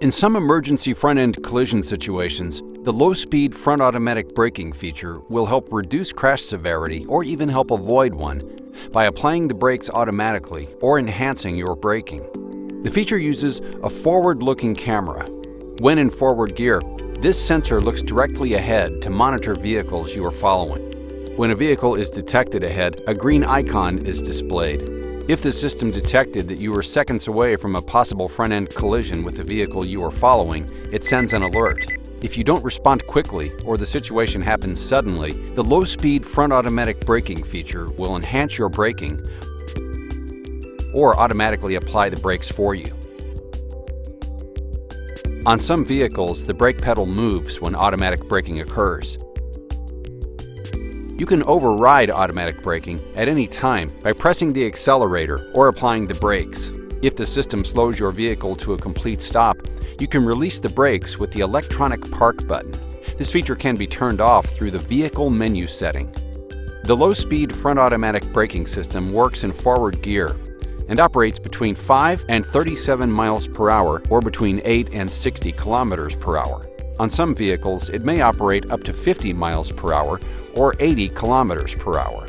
In some emergency front-end collision situations, the low-speed front automatic braking feature will help reduce crash severity or even help avoid one by applying the brakes automatically or enhancing your braking. The feature uses a forward-looking camera. When in forward gear, this sensor looks directly ahead to monitor vehicles you are following. When a vehicle is detected ahead, a green icon is displayed. If the system detected that you were seconds away from a possible front-end collision with the vehicle you are following, it sends an alert. If you don't respond quickly or the situation happens suddenly, the low-speed front automatic braking feature will enhance your braking or automatically apply the brakes for you. On some vehicles, the brake pedal moves when automatic braking occurs. You can override automatic braking at any time by pressing the accelerator or applying the brakes. If the system slows your vehicle to a complete stop, you can release the brakes with the electronic park button. This feature can be turned off through the vehicle menu setting. The low-speed front automatic braking system works in forward gear and operates between 5 and 37 miles per hour or between 8 and 60 kilometers per hour. On some vehicles, it may operate up to 50 miles per hour or 80 kilometers per hour.